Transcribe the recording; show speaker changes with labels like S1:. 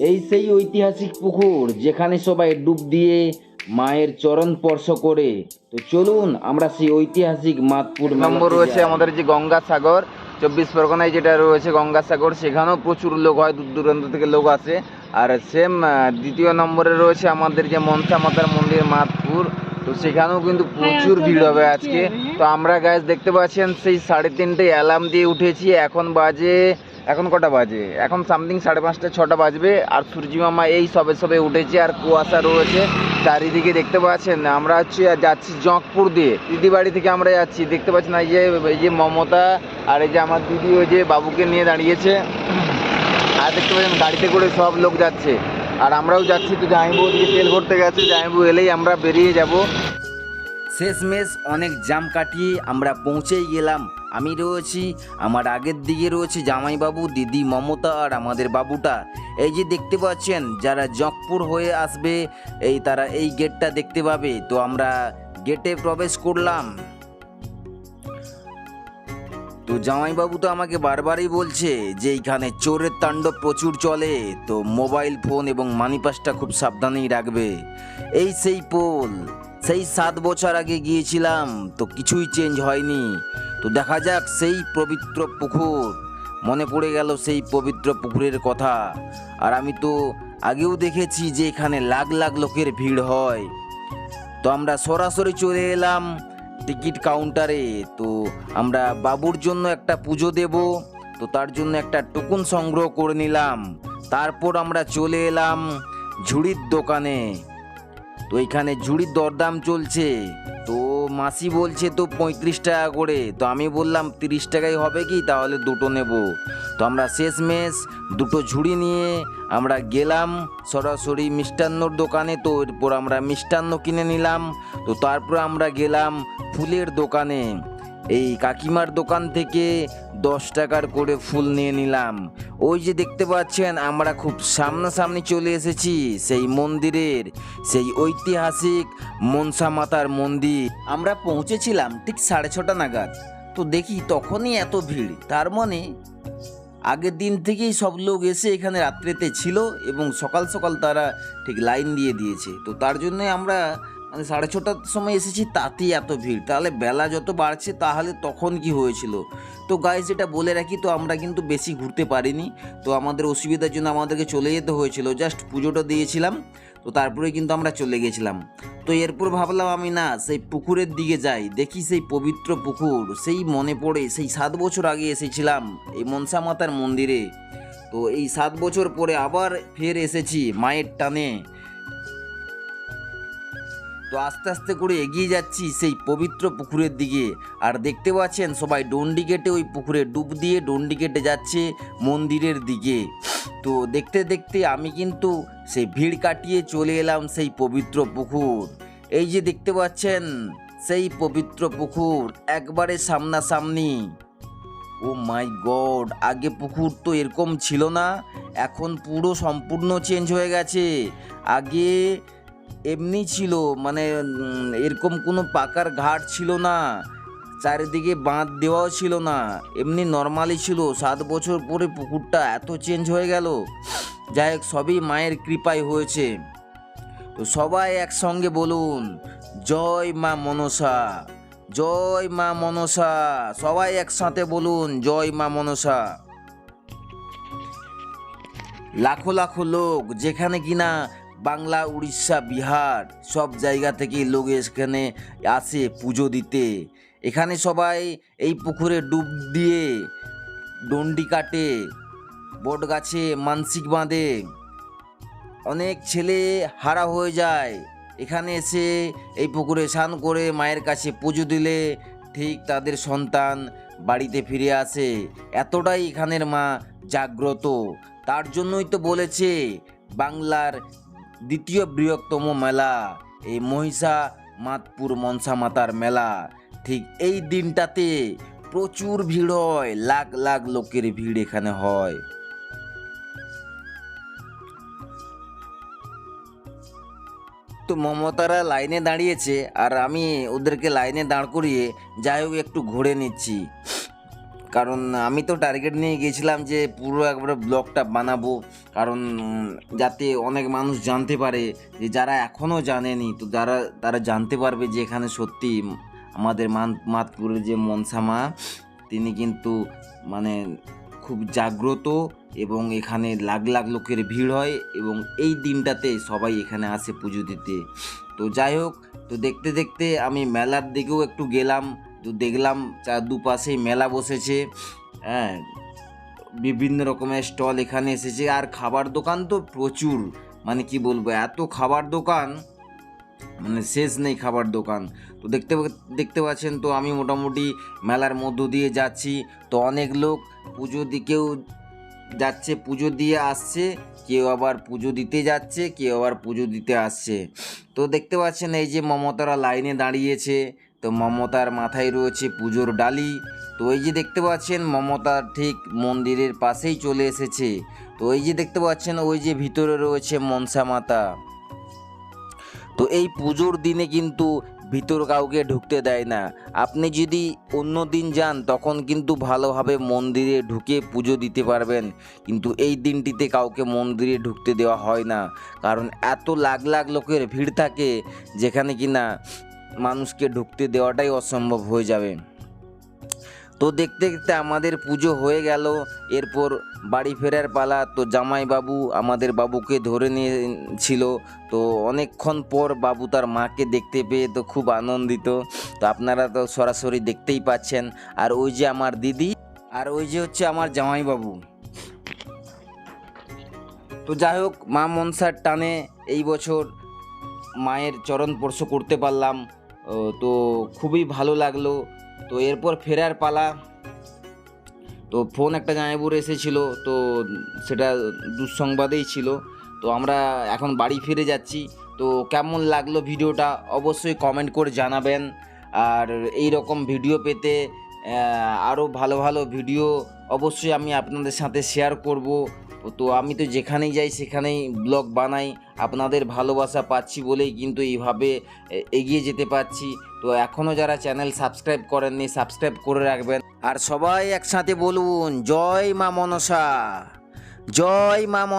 S1: এই সেই ঐতিহাসিক পুকুর যেখানে সবাই ডুব দিয়ে মায়ের চরণ স্পর্শ করে। তো চলুন আমরা সেই ঐতিহাসিক মাতপুর
S2: নম্বর রয়েছে আমাদের যে গঙ্গাসাগর, 24 পরগনায় যেটা রয়েছে গঙ্গাসাগর, সেখানেও প্রচুর লোক হয়, দূর দূরান্ত থেকে লোক আসে। আর সেম দ্বিতীয় নম্বরে রয়েছে আমাদের যে মনসা মাতার মন্দির মাতপুর, তো সেখানেও কিন্তু প্রচুর ভিড় হবে আজকে। তো আমরা গাইস দেখতে পাচ্ছেন সেই 3:30 অ্যালার্ম দিয়ে উঠেছি। এখন কটা বাজে? এখন সামথিং 5:30 6টা বাজবে। আর সূর্যি মামা এই সবে সবে উঠেছে, আর কুয়াশা রয়েছে চারিদিকে দেখতে পাচ্ছেন। আমরা যাচ্ছি জঁকপুর দিয়ে, দিদি বাড়ি থেকে আমরা যাচ্ছি। দেখতে পাচ্ছেন এই যে মমতা আর এই যে আমার দিদি ওই যে বাবুকে নিয়ে দাঁড়িয়েছে। আর দেখতে পাচ্ছেন গাড়িতে করে সব লোক যাচ্ছে, আর আমরাও যাচ্ছি। তো জামাইবাবু ওদিকে তেল ভরতে গেছে, জামাইবাবু এলেই আমরা বেরিয়ে যাব।
S1: শেষমেশ অনেক জাম কাটিয়ে আমরা পৌঁছেই গেলাম। আমি রয়েছি, আমার আগের দিকে রয়েছে জামাইবাবু, দিদি মমতা আর আমাদের বাবুটা। এই যে দেখতে পাচ্ছেন, যারা জঁকপুর হয়ে আসবে তারা এই গেটটা দেখতে পাবে। তো আমরা গেটে প্রবেশ করলাম। তো জামাইবাবু তো আমাকে বারবারই বলছে যে এইখানে চোরের তাণ্ডব প্রচুর চলে, তো মোবাইল ফোন এবং মানিপাসটা খুব সাবধানেই রাখবে। এই সেই পোল, সেই 7 বছর আগে গিয়েছিলাম, তো কিছুই চেঞ্জ হয়নি। তো দেখা যাক সেই পবিত্র পুকুর, মনে পড়ে গেল সেই পবিত্র পুকুরের কথা। আর আমি তো আগেও দেখেছি যে এখানে লাখ লাখ লোকের ভিড় হয়। তো আমরা সরাসরি চলে এলাম টিকিট কাউন্টারে। তো আমরা বাবুর জন্য একটা পুজো দেব, তো তার জন্য একটা টোকন সংগ্রহ করে নিলাম। তারপর আমরা চলে এলাম ঝুড়ির দোকানে। তো এখানে ঝুড়ির দরদাম চলছে। তো মাসি বলছে তো 35 টাকা করে। তো আমি বললাম 30 টাকাই হবে কি, তাহলে দুটো নেব। তো আমরা শেষমেশ দুটো ঝুড়ি নিয়ে আমরা গেলাম সরাসরি মিষ্টান্নর দোকানে। তো এরপর আমরা মিষ্টান্ন কিনে নিলাম। তো তারপর আমরা গেলাম ফুলের দোকানে। এই কাকিমার দোকান থেকে 10 টাকার করে ফুল নিয়ে নিলাম। ওই যে দেখতে পাচ্ছেন, আমরা খুব সামনাসামনি চলে এসেছি সেই মন্দিরের, সেই ঐতিহাসিক মনসা মাতার মন্দির। আমরা পৌঁছেছিলাম ঠিক 6:30 নাগাদ। তো দেখি তখনই এত ভিড়, তার মানে আগের দিন থেকেই সব লোক এসে এখানে রাত্রেতে ছিল এবং সকাল সকাল তারা ঠিক লাইন দিয়ে দিয়েছে। তো তার জন্যই আমরা 6:30টার সময় এসেছি, তাতেই এত ভিড়। তাহলে বেলা যত বাড়ছে তাহলে তখন কি হয়েছিল। তো গাইস, যেটা বলে রাখি, তো আমরা কিন্তু বেশি ঘুরতে পারিনি। তো আমাদের অসুবিধার জন্য আমাদেরকে চলে যেতে হয়েছিল, জাস্ট পুজোটা দিয়েছিলাম। তো তারপরে কিন্তু আমরা চলে গেছিলাম। তো এরপর ভাবলাম আমি না সেই পুকুরের দিকে যাই, দেখি সেই পবিত্র পুকুর। সেই মনে পড়ে সেই 7 বছর আগে এসেছিলাম এই মনসা মাতার মন্দিরে। তো এই 7 বছর পরে আবার ফের এসেছি মায়ের টানে। তো আস্তে আস্তে করে এগিয়ে যাচ্ছি সেই পবিত্র পুকুরের দিকে। আর দেখতে পাচ্ছেন সবাই ডন্ডি কেটে ওই পুকুরে ডুব দিয়ে ডন্ডি কেটে যাচ্ছে মন্দিরের দিকে। তো দেখতে দেখতে আমি কিন্তু সেই ভিড় কাটিয়ে চলে এলাম সেই পবিত্র পুকুর। এই যে দেখতে পাচ্ছেন সেই পবিত্র পুকুর একবারে সামনাসামনি। ও মাই গড, আগে পুকুর তো এরকম ছিল না, এখন পুরো সম্পূর্ণ চেঞ্জ হয়ে গেছে। আগে এমনি ছিল, মানে এরকম কোনো পাকার ঘাট ছিল না, চারিদিকে বাঁধ দেওয়াও ছিল না, এমনি নর্মালি ছিল। 7 বছর পরে পুকুরটা এত চেঞ্জ হয়ে গেল। যাই হোক, সবই মায়ের কৃপায় হয়েছে। তো সবাই একসঙ্গে বলুন, জয় মা মনসা, জয় মা মনসা। সবাই একসাথে বলুন, জয় মা মনসা। লাখো লাখো লোক, যেখানে কিনা বাংলা, উড়িষ্যা, বিহার সব জায়গা থেকে লোক এখানে আসে পুজো দিতে। এখানে সবাই এই পুকুরে ডুব দিয়ে ডন্ডি কাটে, বট গাছে মানসিক বাঁধে। অনেক ছেলে হারা হয়ে যায় এখানে এসে এই পুকুরে স্নান করে মায়ের কাছে পুজো দিলে ঠিক তাদের সন্তান বাড়িতে ফিরে আসে। এতটাই এখানের মা জাগ্রত। তার জন্যই তো বলেছে বাংলার দ্বিতীয় বৃহত্তম মেলা এই মহিষা মাতপুর মনসা মাতার মেলা। ঠিক এই দিনটাতে প্রচুর ভিড় হয়, লাখ লাখ লোকের ভিড় এখানে হয়। তো মমতারা লাইনে দাঁড়িয়েছে আর আমি ওদেরকে লাইনে দাঁড় করিয়ে যাই হোক একটু ঘুরে নিচ্ছি। কারণ আমি তো টার্গেট নিয়ে গেছিলাম যে পুরো একবারে ব্লগটা বানাবো, কারণ যাতে অনেক মানুষ জানতে পারে, যে যারা এখনও জানেনি তো তারা জানতে পারবে যে এখানে সত্যি আমাদের মাতপুরের যে মনসা মা তিনি কিন্তু মানে খুব জাগ্রত, এবং এখানে লাখ লাখ লোকের ভিড় হয়, এবং এই দিনটাতে সবাই এখানে আসে পুজো দিতে। তো যাই হোক, তো দেখতে দেখতে আমি মেলার দিকেও একটু গেলাম, তো দেখলাম দুপাশেই মেলা বসেছে, হ্যাঁ, বিভিন্ন রকমের স্টল এখানে এসেছে, আর খাবার দোকান তো প্রচুর, মানে কি বলবো, এত খাবার দোকান, মানে শেষ নেই খাবার দোকান। তো দেখতে পাচ্ছেন, তো আমি মোটামুটি মেলার মধ্য দিয়ে যাচ্ছি, তো অনেক লোক পুজো দিকেও যাচ্ছে, পুজো দিয়ে আসছে, কেউ আবার পুজো দিতে যাচ্ছে, কেউ আবার পুজো দিতে আসছে। তো দেখতে পাচ্ছেন এই যে মমতারা লাইনে দাঁড়িয়েছে, তো মমতার মাথায় রয়েছে পুজোর ডালি। তো এই যে দেখতে পাচ্ছেন মমতা ঠিক মন্দিরের পাশেই চলে এসেছে। তো এই যে দেখতে পাচ্ছেন ওই যে ভিতরে রয়েছে মনসা মাতা। তো এই পুজোর দিনে কিন্তু ভিতর কাউকে ঢুকতে দেয় না। আপনি যদি অন্য দিন যান তখন কিন্তু ভালোভাবে মন্দিরে ঢুকে পুজো দিতে পারবেন, কিন্তু এই দিনটিতে কাউকে মন্দিরে ঢুকতে দেওয়া হয় না, কারণ এত লাখ লাখ লোকের ভিড় থাকে যেখানে কিনা মানুষকে ঢুকতে দেওয়াটাই অসম্ভব হয়ে যাবে। তো দেখতে দেখতে আমাদের পুজো হয়ে গেল, এরপর বাড়ি ফেরার পালা। তো জামাইবাবু আমাদের বাবুকে ধরে নিয়েছিল, তো অনেকক্ষণ পর বাবু তার মাকে দেখতে পেয়ে তো খুব আনন্দিত। তো আপনারা তো সরাসরি দেখতেই পাচ্ছেন। আর ওই যে আমার দিদি, আর ওই যে হচ্ছে আমার জামাইবাবু। তো যাই হোক, মা মনসার টানে এই বছর মায়ের চরণ স্পর্শ করতে পারলাম, তো খুবই ভালো লাগলো। তো এরপর ফেরার পালা। তো ফোন একটা জামাইবাবুর এসেছিল, তো সেটা দুঃসংবাদেই ছিল। তো আমরা এখন বাড়ি ফিরে যাচ্ছি। তো কেমন লাগলো ভিডিওটা অবশ্যই কমেন্ট করে জানাবেন। আর এই রকম ভিডিও পেতে আরও ভালো ভালো ভিডিও অবশ্যই আমি আপনাদের সাথে শেয়ার করব। তো আমি তো যেখানেই যাই সেখানেই ব্লগ বানাই, আপনাদের ভালোবাসা পাচ্ছি বলেই কিন্তু এইভাবে এগিয়ে যেতে পারছি। তো এখনও যারা চ্যানেল সাবস্ক্রাইব করেননি সাবস্ক্রাইব করে রাখবেন। আর সবাই একসাথে বলুন, জয় মা মনসা, জয় মা।